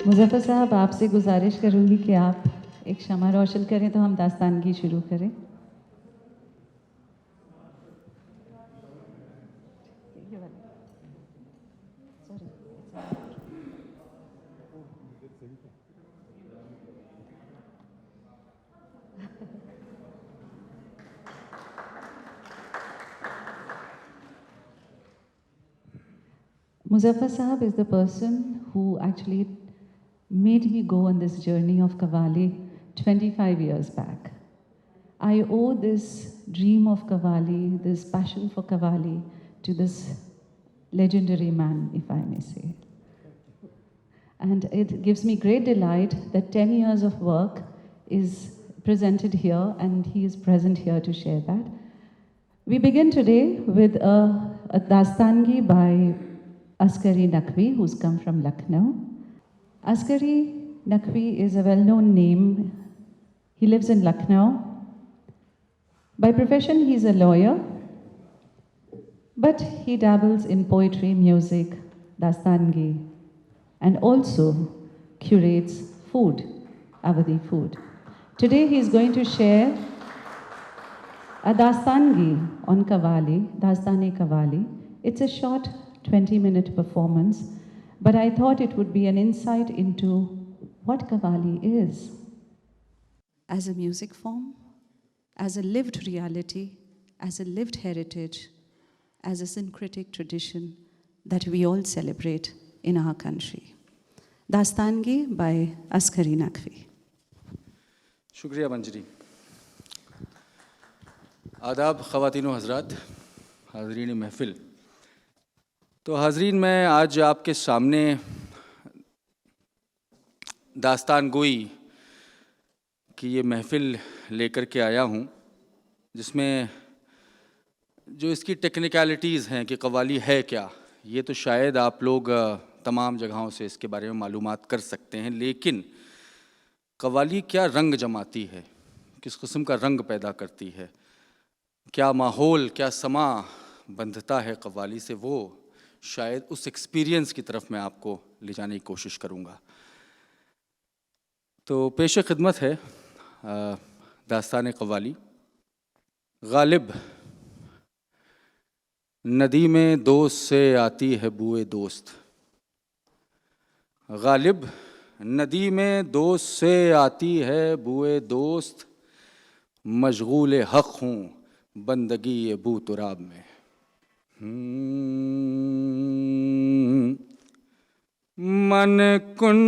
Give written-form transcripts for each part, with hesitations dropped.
मुज़फ़्फ़र साहब, आपसे गुजारिश करूँगी कि आप एक शमा रोशन करें तो हम दास्तानगी शुरू करें। Muzaffar Sahab is the person who actually made me go on this journey of Qawwali 25 years back. I owe this dream of Qawwali, this passion for Qawwali, to this legendary man, if I may say. And it gives me great delight that 10 years of work is presented here, and he is present here to share that. We begin today with a Dastangi by Askari Naqvi, who's come from Lucknow. Askari Naqvi is a well-known name. He lives in Lucknow. By profession, he's a lawyer, but he dabbles in poetry, music, Dastangi, and also curates food, Awadhi food. Today, he's going to share a Dastangi on Qawwali, Dastane-Qawwali. It's a short 20-minute performance, but I thought it would be an insight into what Qawwali is. As a music form, as a lived reality, as a lived heritage, as a syncretic tradition that we all celebrate in our country. Dastangi by Askari Naqvi. शुक्रिया मंजरी। आदाब ख़वातीन व हज़रात, हाज़रीन महफ़िल। तो हाज़रीन, मैं आज आपके सामने दास्तान गोई की ये महफ़िल लेकर के आया हूँ, जिसमें जो इसकी टेक्निकलिटीज़ हैं कि कव्वाली है क्या, ये तो शायद आप लोग तमाम जगहों से इसके बारे में मालूमात कर सकते हैं, लेकिन कव्वाली क्या रंग जमाती है, किस किस्म का रंग पैदा करती है, क्या माहौल, क्या समा बंधता है कव्वाली से, वो शायद उस एक्सपीरियंस की तरफ मैं आपको ले जाने की कोशिश करूँगा। तो पेश खिदमत है दास्तान कव्वाली। गालिब नदी में दोस्त से आती है बुए दोस्त, गालिब नदी में दोस्त से आती है बुए दोस्त, मशगूल हक़ हूँ बंदगी ये बू तुराब में। मन कुन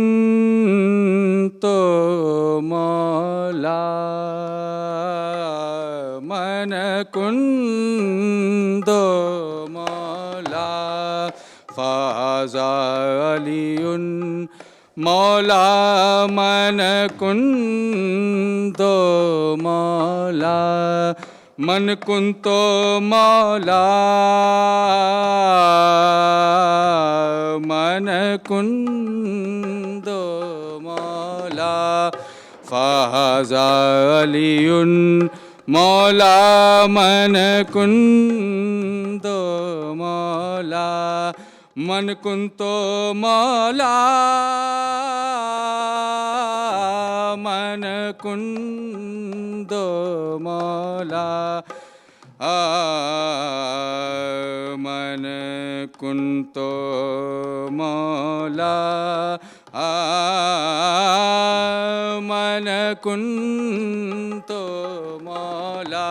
तो मौला, मन कुन दो मौला, फ़ाज़ा अलीउन मौला, मन कुन दो मौला, मन कुन तो मौला, मन कुन दो मौला, फ़ाज़ा अलीउन मौला, मन कुन दो मौला, मन कुन तो मौला, मन कुन दो मौला, मन कुन तो मौला, मन कुन तो मौला,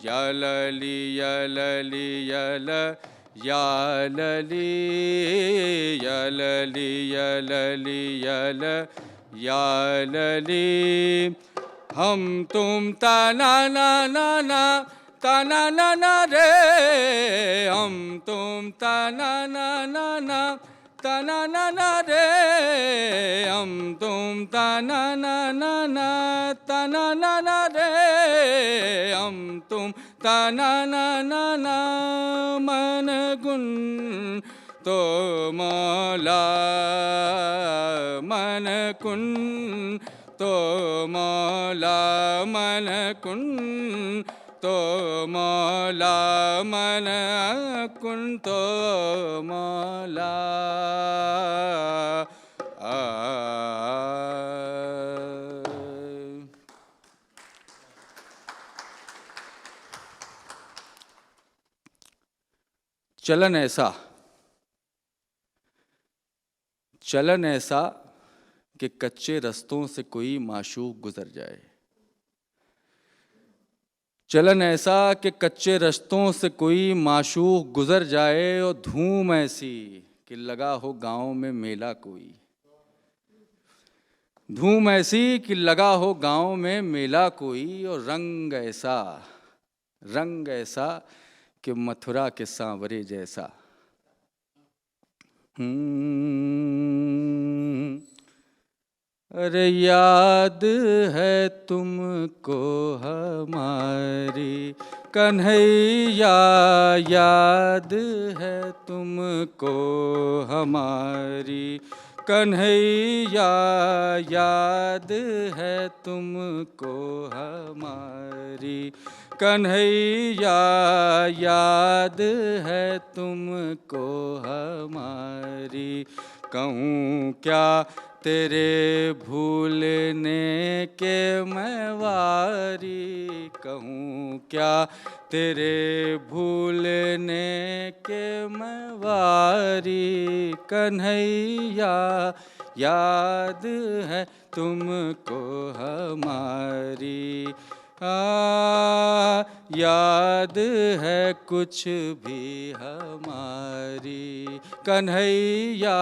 या लली या लली या ल या लली या लली या लली या ल या लली, हम तुम तना ना ना ना तना ना ना रे, हम तुम तना ना ना ना तना ना ना रे, हम तुम तना ना ना ना तना ना ना रे, हम तुम तना ना ना ना, मन गुन तो मौला, मन कुन तो मौला, मन कुन तो मौला, मन कुन तो मौला। चलन ऐसा कि कच्चे रस्तों से कोई माशूक गुजर जाए। चलन ऐसा कि कच्चे रस्तों से कोई माशूक गुजर जाए, और धूम ऐसी कि लगा हो गांव में मेला कोई। धूम ऐसी कि लगा हो गांव में मेला कोई, और रंग ऐसा कि मथुरा के सांवरे जैसा। अरे याद है तुमको हमारी कन्हैया, याद है तुमको हमारी कन्हैया, याद है तुमको हमारी कन्हैया, याद है तुमको हमारी। कहूँ क्या तेरे भूलने के मैं वारी, कहूँ क्या तेरे भूलने के मैं वारी। कन्हैया याद है तुमको हमारी, याद है कुछ भी हमारी। कन्हैया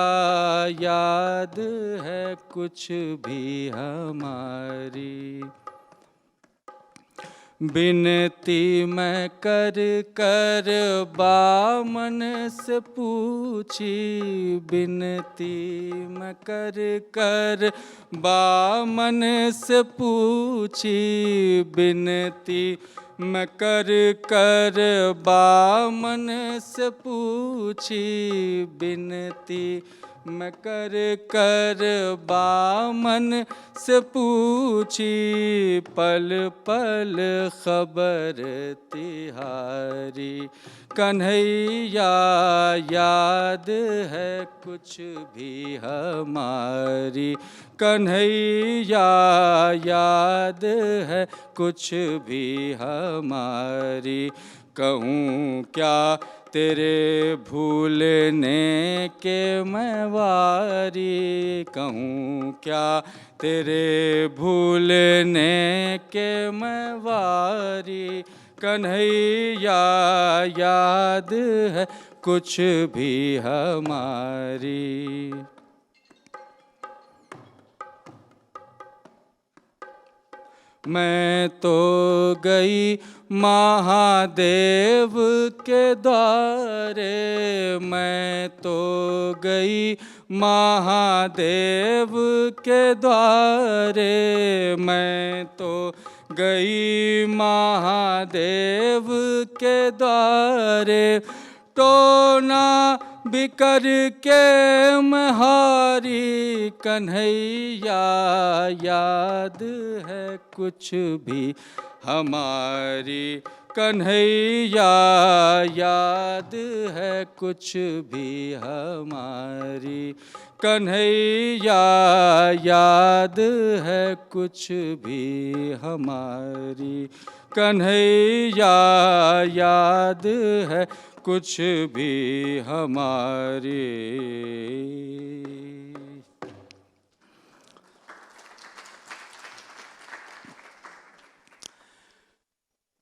याद है कुछ भी हमारी। बिनती मैं कर कर बामन से पूछी, बिनती मैं कर कर बामन से पूछी, बिनती मैं कर कर बामन से पूछी, बिनती मैं कर कर बामन से पूछी। पल पल खबर तिहारी, कन्हैया याद है कुछ भी हमारी। कन्हैया याद है कुछ भी हमारी। कहूँ क्या तेरे भूलने के मैं वारी, कहूँ क्या तेरे भूलने के मैं वारी। कन्हैया याद है कुछ भी हमारी। मैं तो गई महादेव के द्वारे, मैं तो गई महादेव के द्वारे, मैं तो गई महादेव के द्वारे। टोना बिकर के मैं हारी, कन्हैया याद है कुछ भी हमारी। कन्हैया याद है कुछ भी हमारी। कन्हैया याद है कुछ भी हमारी। कन्हैया याद है कुछ भी हमारी।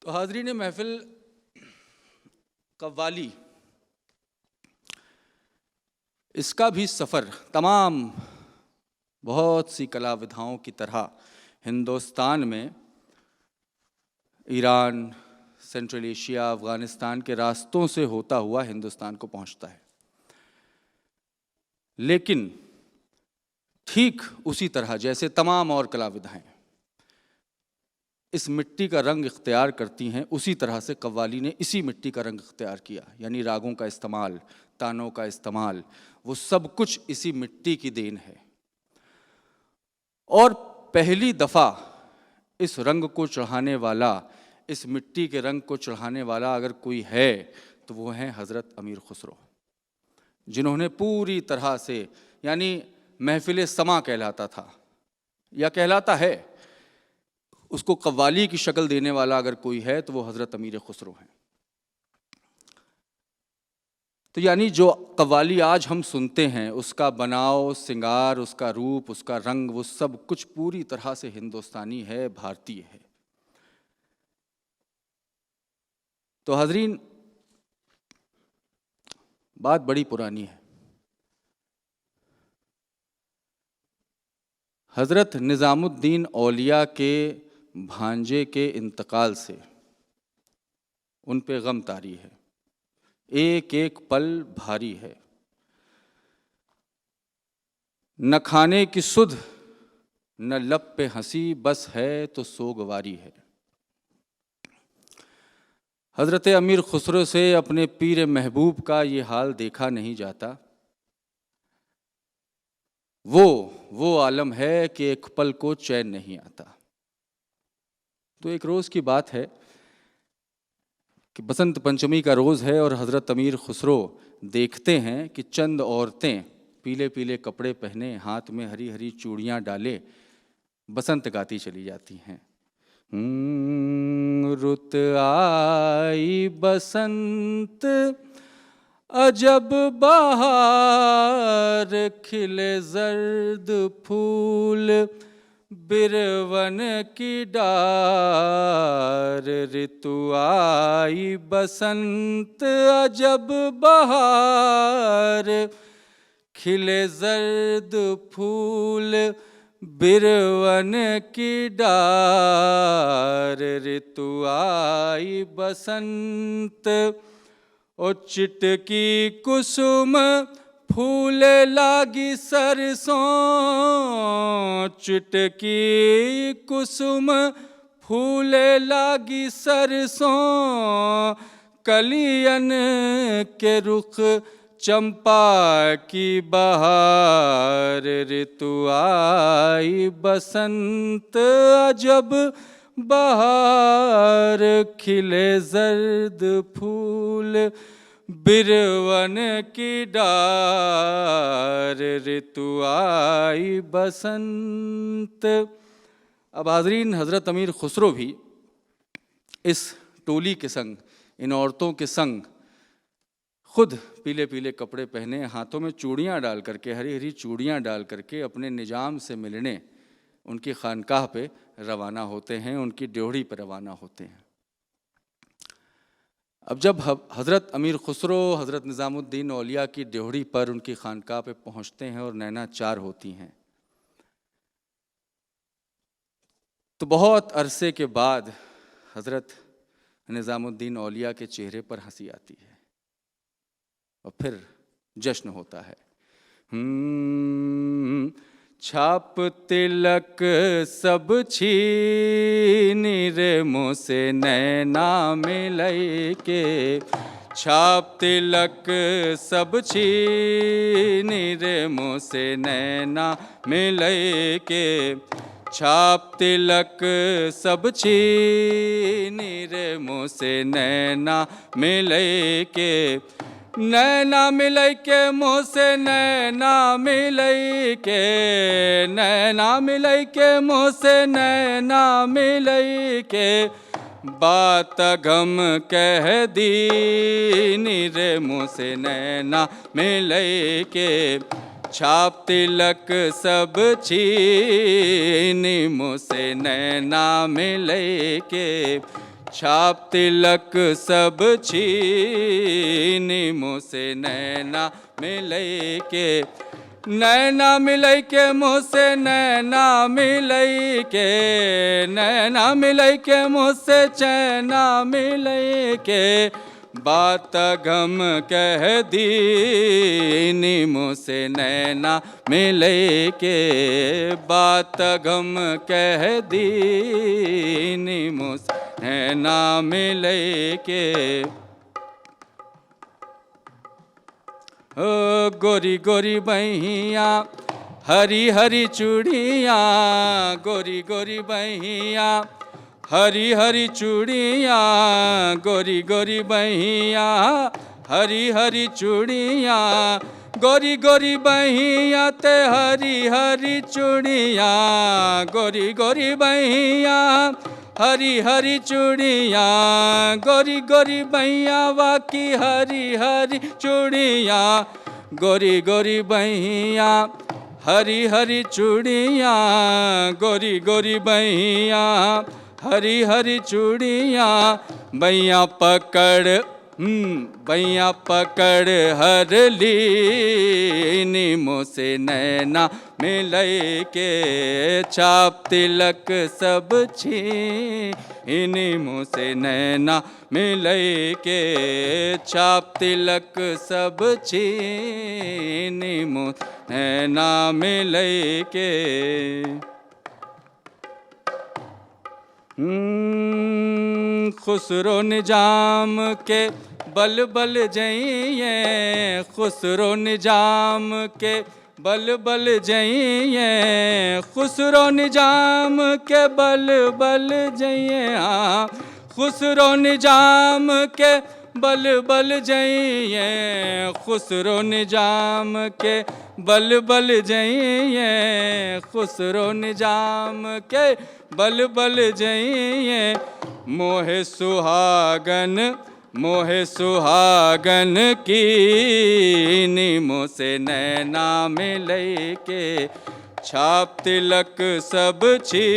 तो हाज़रीन महफिल, कव्वाली इसका भी सफ़र तमाम बहुत सी कला विधाओं की तरह हिंदुस्तान में ईरान, सेंट्रल एशिया, अफ़गानिस्तान के रास्तों से होता हुआ हिंदुस्तान को पहुंचता है। लेकिन ठीक उसी तरह जैसे तमाम और कला विधाएं इस मिट्टी का रंग इख्तियार करती हैं, उसी तरह से कव्वाली ने इसी मिट्टी का रंग इख्तियार किया। यानी रागों का इस्तेमाल, तानों का इस्तेमाल, वो सब कुछ इसी मिट्टी की देन है। और पहली दफ़ा इस रंग को चढ़ाने वाला, इस मिट्टी के रंग को चढ़ाने वाला अगर कोई है तो वो हैं हज़रत अमीर खुसरो, जिन्होंने पूरी तरह से, यानी महफिल समा कहलाता था या कहलाता है, उसको कव्वाली की शक्ल देने वाला अगर कोई है तो वो हज़रत अमीर खुसरो हैं। तो यानी जो कव्वाली आज हम सुनते हैं उसका बनाव, सिंगार, उसका रूप, उसका रंग, वो सब कुछ पूरी तरह से हिंदुस्तानी है, भारतीय है। तो हाजरीन, बात बड़ी पुरानी है। हज़रत निज़ामुद्दीन औलिया के भांजे के इंतकाल से उन पे गम तारी है, एक एक पल भारी है। न खाने की सुध न लब पे हंसी, बस है तो सोगवारी है। हज़रत अमीर खुसरो से अपने पीर महबूब का ये हाल देखा नहीं जाता। वो आलम है कि एक पल को चैन नहीं आता। तो एक रोज़ की बात है कि बसंत पंचमी का रोज़ है और हज़रत अमीर खुसरो देखते हैं कि चंद औरतें पीले पीले कपड़े पहने, हाथ में हरी हरी चूड़ियाँ डाले, बसंत गाती चली जाती हैं। रुत आई बसंत अजब बहार, खिले जर्द फूल बिरवन की डार। ऋतु आई बसंत अजब बहार, खिले जर्द फूल बिरवन की डार। ऋतु आई बसंत ओ चिटकी कुसुम फूले लागी सरसों, चिटकी कुसुम फूले लागी सरसों। कलियन के रुख चंपा की बहार। ऋतु आई बसंत अजब बहार, खिले जर्द फूल बिरवन की डार। ऋतु आई बसंत। अब हाजरीन, हज़रत अमीर खुसरो भी इस टोली के संग, इन औरतों के संग खुद पीले पीले कपड़े पहने, हाथों में चूड़ियाँ डाल करके, हरी हरी चूड़ियाँ डाल करके अपने निजाम से मिलने उनकी खानकाह पे रवाना होते हैं, उनकी ड्योढ़ी पर रवाना होते हैं। अब जब हज़रत अमीर खुसरो हज़रत निज़ामुद्दीन औलिया की ड्योढ़ी पर, उनकी खानकाह पे पहुँचते हैं और नैना चार होती हैं, तो बहुत अरसे के बाद हज़रत निज़ामुद्दीन औलिया के चेहरे पर हंसी आती है और फिर जश्न होता है। छाप तिलक सब छीनी रे मुँह से नैना मिलई के। छाप तिलक सब छीनी रे मुँह से नैना मिलई के। छाप तिलक सब छीनी रे मुँह से नैना मिलई के। नैना मिलई के मुँह से नैना मिलई के। नैना मिलई के मुँह से नैना मिलई के। बात गम कह दीनी रे मुँह से नैना मिलई के। छाप तिलक सब छीनी मुँह से नैना मिलई के। छाप तिलक सब छीनी मुँह से नैना मिलई के। नैना मिलई के मुँह से नैना मिलई के। नैना मिलई के मुँह से चैना मिलई के। बात गम कह दीनी मुँह से नैना मिलई के। बात गम कह दीनी मुँह से नैना मिलई के। ओ गोरी गोरी बहिया हरी हरी चूड़ियाँ। गोरी गोरी बहिया हरी हरी चूड़ियाँ। गोरी गोरी बहिया हरी हरी चूड़ियाँ। गोरी गोरी बहिया ते हरी हरी चूड़ियाँ। गोरी गोरी बहिया हरी हरी चूड़ियाँ, गोरी गोरी बैया की हरी हरी चूड़ियाँ, गोरी गोरी बैया, हरी हरी चूड़ियाँ, गोरी गोरी बैया, हरी हरी चूड़ियाँ, बैया पकड़ बैया पकड़ हर ली, नीमों से नैना मिलई के, छाप तिलक सब छी, नीमों से नैना मिलई के, छाप तिलक सब छी, नीमों नैना मिलई के। खुसरो निजाम के बल बल जइए, खुसरो निजाम के बल बल जइए, खुसरो निजाम के बल बल जइए, खुसरो निजाम के बल बल जइए, खुसरो निजाम के बल बल जइए, खुसरो निजाम के बल बल जइए, मोहे सुहागन की, नीमों से नैना मिलई के, छाप तिलक सब छी,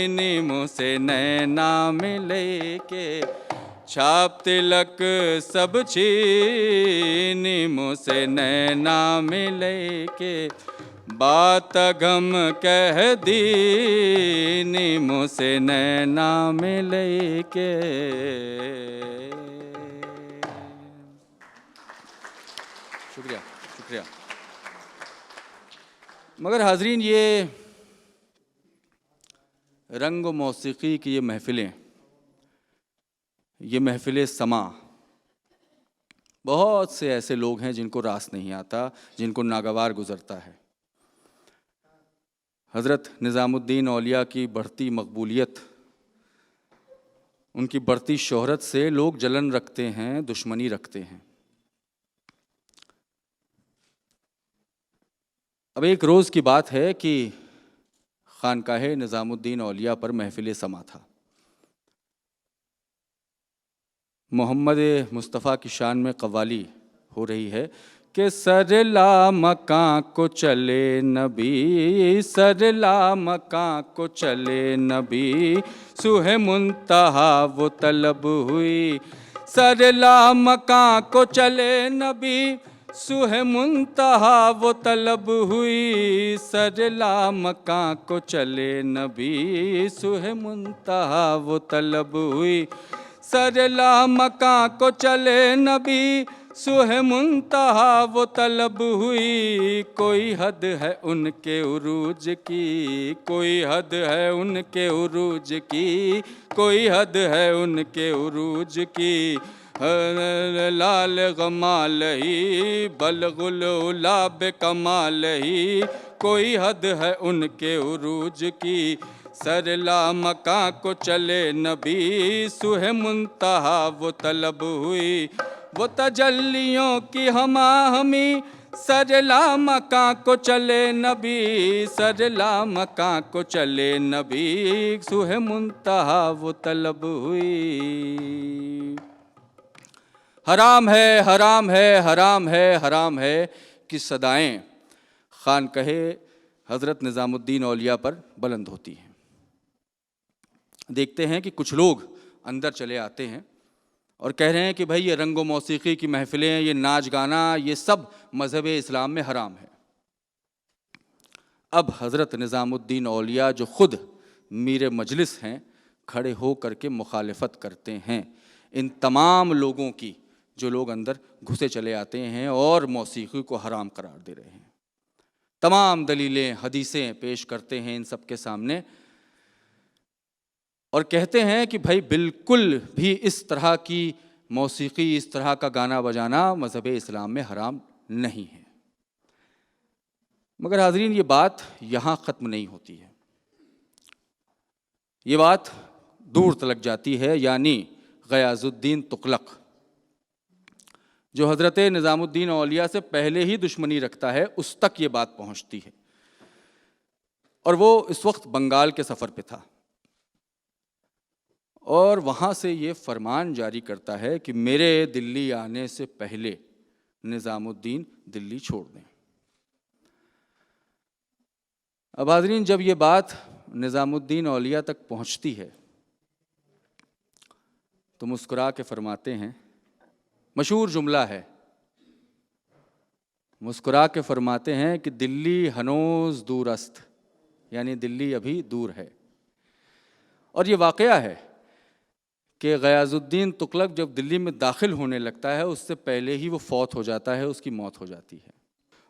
नीमों से नैना मिलई के, छाप तिलक सब छी, नीमों से नैना मिलई के, बात गम कह दी, नीमों से नैना मिलई के। शुक्रिया शुक्रिया। मगर हाजरीन, ये रंग मौसीकी की ये महफिलें, ये महफिल समा, बहुत से ऐसे लोग हैं जिनको रास नहीं आता, जिनको नागवार गुजरता है। हज़रत निज़ामुद्दीन औलिया की बढ़ती मकबूलियत, उनकी बढ़ती शोहरत से लोग जलन रखते हैं, दुश्मनी रखते हैं। अब एक रोज़ की बात है कि खानकाहे निज़ामुद्दीन औलिया पर महफिल समा था। मोहम्मद मुस्तफ़ा की शान में कव्वाली हो रही है कि सरला मकां को चले नबी, सरला मकां को चले नबी, सुहे मुंतहा वो तलब हुई, सरला मकां को चले नबी, सुहे मुंतहा वो तलब हुई, सरला मकां को चले नबी, सुहे मुंतहा वो तलब हुई, सरला मकां को चले नबी, सुहे मुंतहा वो तलब हुई, कोई हद है उनके उरूज की, कोई हद है उनके उरूज की, कोई हद है उनके उरूज की, लाल गमाल ही बलगुल उलाब कमाल ही, कोई हद है उनके उरूज की, सरला मकां को चले नबी, सुहे मुंतहा वो तलब हुई, वो तजल्लियों की हमी, सरला मकां को चले नबी, सरला मकां को चले नबी, सुहे मुंतहा वो तलब हुई। हराम है हराम है हराम है हराम है कि सदाएं खानकाहे हज़रत निज़ामुद्दीन औलिया पर बुलंद होती हैं। देखते हैं कि कुछ लोग अंदर चले आते हैं और कह रहे हैं कि भाई ये रंगो मौसीकी की महफिलें, ये नाच गाना, ये सब मज़हब इस्लाम में हराम है। अब हज़रत निज़ामुद्दीन औलिया जो ख़ुद मीर मजलिस हैं, खड़े हो करके मुखालफत करते हैं इन तमाम लोगों की, जो लोग अंदर घुसे चले आते हैं और मौसीकी को हराम करार दे रहे हैं। तमाम दलीलें, हदीसें पेश करते हैं इन सब के सामने और कहते हैं कि भाई बिल्कुल भी इस तरह की मौसीकी, इस तरह का गाना बजाना मज़हब इस्लाम में हराम नहीं है। मगर हाज़रीन, ये बात यहाँ ख़त्म नहीं होती है, ये बात दूर तलक जाती है। यानी ग़याज़ुद्दीन तुग़लक़, जो हज़रत निज़ामुद्दीन औलिया से पहले ही दुश्मनी रखता है, उस तक ये बात पहुँचती है। और वो इस वक्त बंगाल के सफ़र पे था। और वहाँ से ये फरमान जारी करता है कि मेरे दिल्ली आने से पहले निज़ामुद्दीन दिल्ली छोड़ दें। अब हाज़रीन, जब ये बात निज़ामुद्दीन औलिया तक पहुँचती है तो मुस्कुरा के फरमाते हैं, मशहूर जुमला है, मुस्कुरा के फरमाते हैं कि दिल्ली हनोज दूरस्त, यानी दिल्ली अभी दूर है। और ये वाक़या है कि गयाजुद्दीन तुगलक जब दिल्ली में दाखिल होने लगता है उससे पहले ही वो फौत हो जाता है, उसकी मौत हो जाती है।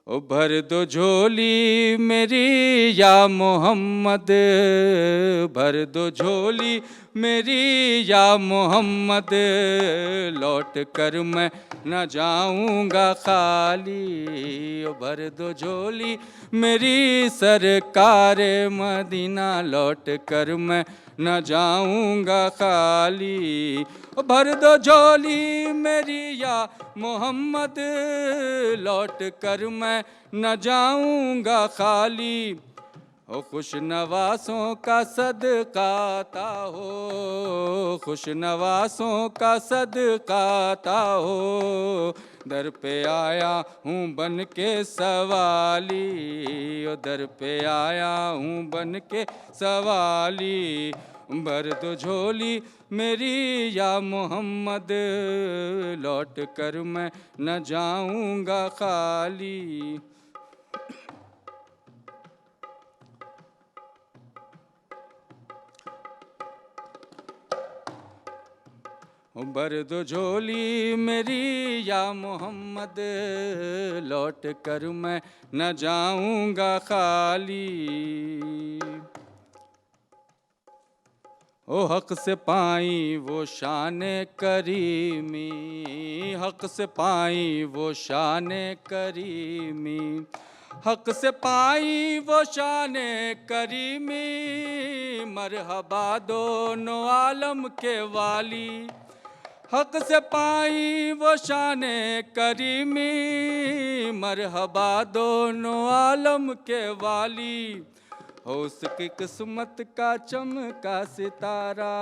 ओ भर दो झोली मेरी या मोहम्मद, भर दो झोली मेरी या मोहम्मद, लौट कर मैं न जाऊंगा खाली। ओ भर दो झोली मेरी सरकार मदीना, लौट कर मैं न जाऊंगा खाली। ओ भर दो झोली मेरी या मोहम्मद, लौट कर मैं न जाऊंगा खाली। ओ खुश नवासों का सदकाता हो, खुश नवासों का सदकाता हो, दर पे आया हूँ बन के सवाली। ओ दर पे आया हूँ बन के सवाली। भर दो झोली मेरी या मोहम्मद, लौट कर मैं न जाऊंगा खाली। भर दो झोली मेरी या मोहम्मद, लौट कर मैं न जाऊंगा खाली। ओ हक से पाई वो शान करीमी, हक से पाई वो शान करीमी, हक से पाई वो शान करीमी, मरहबा दोनों आलम के वाली। हक से पाई वो शान करीमी, मरहबा दोनों आलम के वाली। हो उसकी किस्मत का चमका सितारा,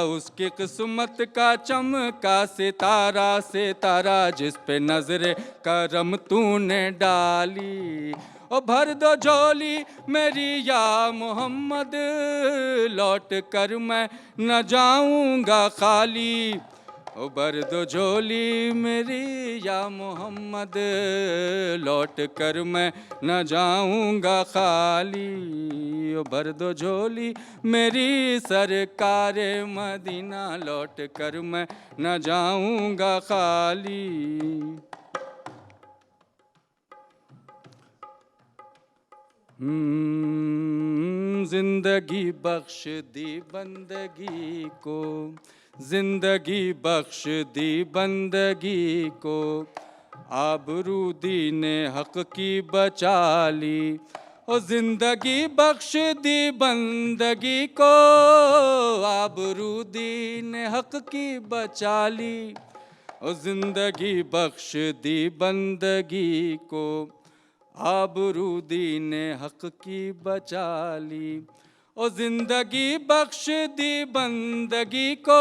उसकी किस्मत का चमका सितारा, सितारा जिस पे नजरे करम तूने डाली। ओ भर दो झोली मेरी या मोहम्मद, लौट कर मैं न जाऊंगा खाली। ओ भर दो झोली मेरी या मोहम्मद, लौट कर मैं न जाऊंगा खाली। ओ भर दो झोली मेरी सरकार मदीना, लौट कर मैं न जाऊंगा खाली। जिंदगी बख्श दी बंदगी को, जिंदगी बख्श दी बंदगी को, आबरू दीने हक की बचा ली। ओ जिंदगी बख्श दी बंदगी को, आबरू दीने हक की बचा ली। ओ जिंदगी बख्श दी बंदगी को, आबरू दीने हक की बचा ली। ओ जिंदगी बख्श दी बंदगी को,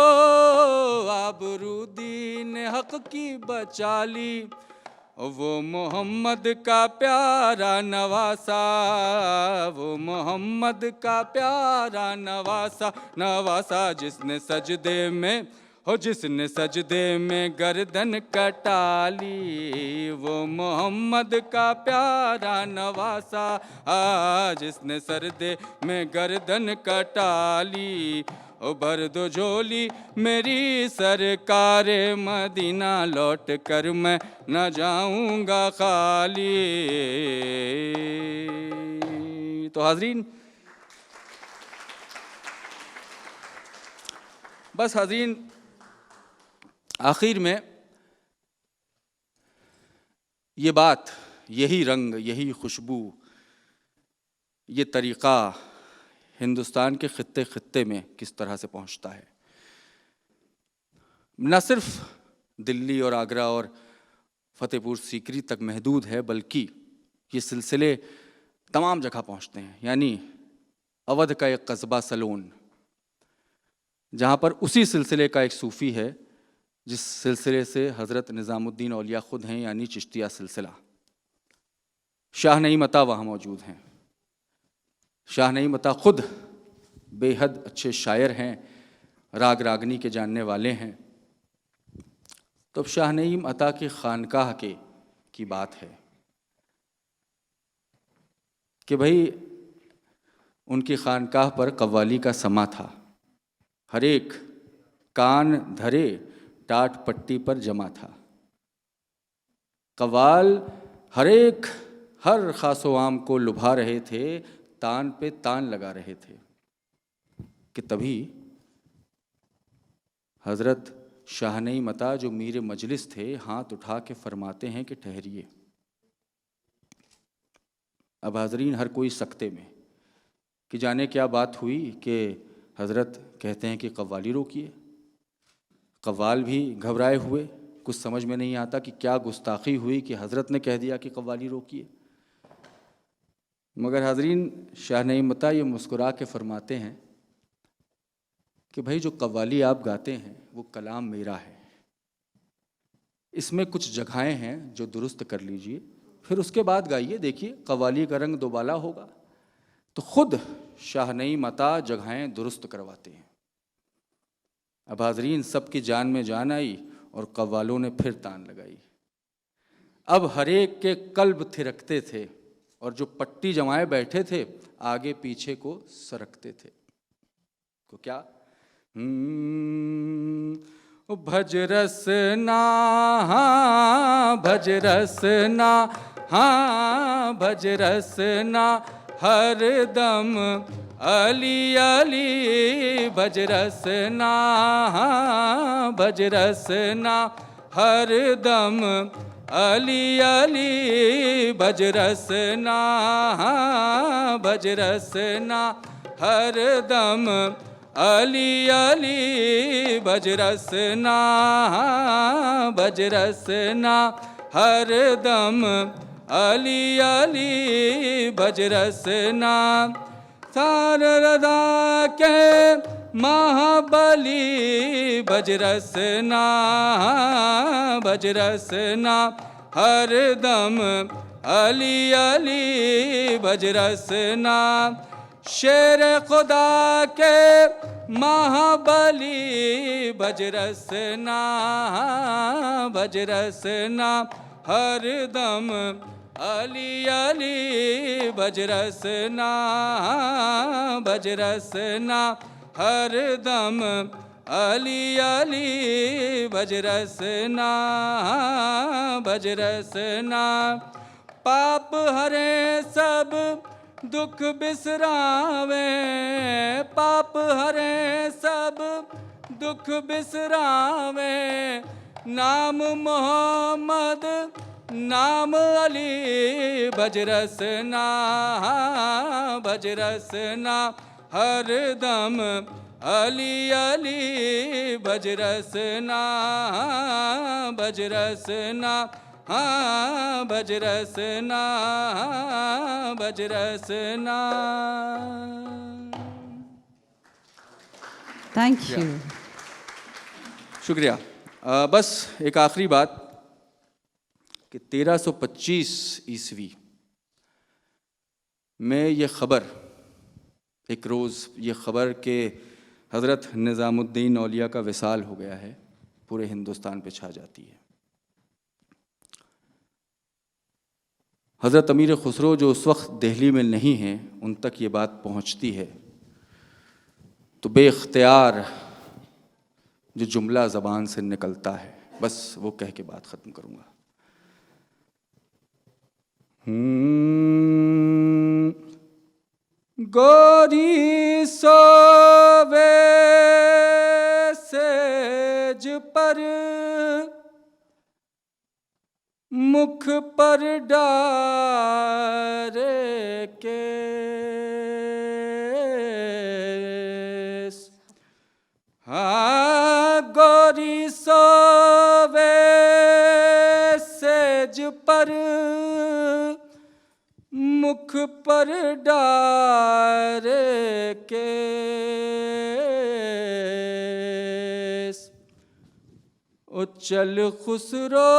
आबरू दीने हक की बचा ली। वो मोहम्मद का प्यारा नवासा, वो मोहम्मद का प्यारा नवासा, नवासा जिसने सजदे में, हो जिसने सजदे में गर्दन कटा ली। वो मोहम्मद का प्यारा नवासा, जिसने सरदे में गर्दन कटा ली। ओ भर दो झोली मेरी सरकार मदीना, लौट कर मैं न जाऊंगा खाली। तो हाजरीन, बस हाजरीन, आखिर में ये बात, यही रंग, यही खुशबू, ये तरीक़ा हिंदुस्तान के ख़ित्ते ख़ित्ते में किस तरह से पहुंचता है। न सिर्फ दिल्ली और आगरा और फ़तेहपुर सीकरी तक महदूद है, बल्कि ये सिलसिले तमाम जगह पहुंचते हैं। यानी अवध का एक कस्बा सलोन, जहाँ पर उसी सिलसिले का एक सूफ़ी है जिस सिलसिले से हज़रत निज़ामुद्दीन औलिया ख़ुद हैं, यानी चिश्तिया सिलसिला। शाह नईम अता वहाँ मौजूद हैं। शाह नईम अता ख़ुद बेहद अच्छे शायर हैं, राग रागनी के जानने वाले हैं। तो शाह नईम अता की खानकाह की बात है कि भाई उनकी खानकाह पर कव्वाली का समा था। हर एक कान धरे टाट पट्टी पर जमा था। कव्वाल हर खासो आम को लुभा रहे थे, तान पे तान लगा रहे थे कि तभी हज़रत शाह नईम अता जो मीर मजलिस थे, हाथ उठा के फरमाते हैं कि ठहरिए। अब हाज़रीन हर कोई सकते में कि जाने क्या बात हुई कि हज़रत कहते हैं कि कव्वाली रोकिए। कव्वाल भी घबराए हुए, कुछ समझ में नहीं आता कि क्या गुस्ताखी हुई कि हज़रत ने कह दिया कि कव्वाली रोकिए। मगर हाज़रीन शाह नईम अता ये मुस्कुरा के फरमाते हैं कि भाई जो कव्वाली आप गाते हैं वो कलाम मेरा है, इसमें कुछ जगहें हैं जो दुरुस्त कर लीजिए, फिर उसके बाद गाइए, देखिए कव्वाली का रंग दोबाला होगा। तो ख़ुद शाह नईम अता जगहें दुरुस्त करवाते हैं। अब हाज़रीन सबकी जान में जान आई और कव्वालों ने फिर तान लगाई। अब हर एक के कल्ब थिरकते थे और जो पट्टी जमाए बैठे थे आगे पीछे को सरकते थे। को क्या भज रसना, भज रसना, हाँ भज रसना हर दम अली अली, भज रसना, हाँ भज रसना हर दम अली अली, भज रसना, हाँ भज रसना हर दम अली अली, भज रसना, हाँ भज रसना हर दम अली अली, भज रसना सारदा के महाबली, भज रसना, भज रसना हर दम अली अली, भज रसना शेर खुदा के महाबली, भज रसना, भज रसना हर दम अली अली, भज रसना, भज रसना हर दम अली अली, भज रसना, भज रसना पाप हरे सब दुख बिसरावे, पाप हरे सब दुख बिसरावे, नाम मोहम्मद नाम अली, भज रसना, भज रसना हर दम अली अली, भज रसना, भज रसना, हाँ भज रसना, भज रसना। Thank you. शुक्रिया। बस एक आखिरी बात कि 1325 ईस्वी में ये ख़बर, एक रोज़ ये ख़बर कि हज़रत निज़ामुद्दीन औलिया का विसाल हो गया है, पूरे हिंदुस्तान पे छा जाती है। हज़रत अमीर खुसरो जो उस वक्त दिल्ली में नहीं हैं, उन तक ये बात पहुंचती है तो बेख्तियार जो जुमला ज़बान से निकलता है, बस वो कह के बात ख़त्म करूँगा। गोरी सोवे सेज पर, मुख पर डारे केस, हाँ गोरी सोवे सेज पर, मुख पर डारे केस, ओ चल खुसरो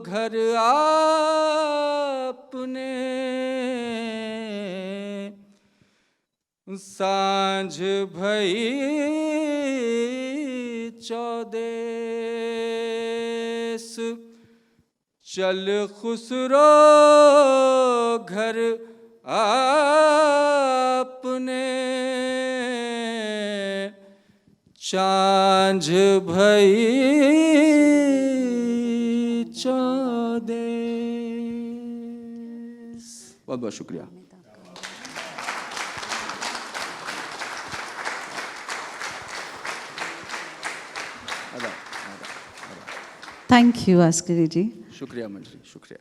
घर आपने, सांझ भई चौदेस, चल खुसरो घर आपने, सांझ भई चौदेस। बहुत बहुत शुक्रिया। Thank you, Askari ji. शुक्रिया मंजरी, शुक्रिया।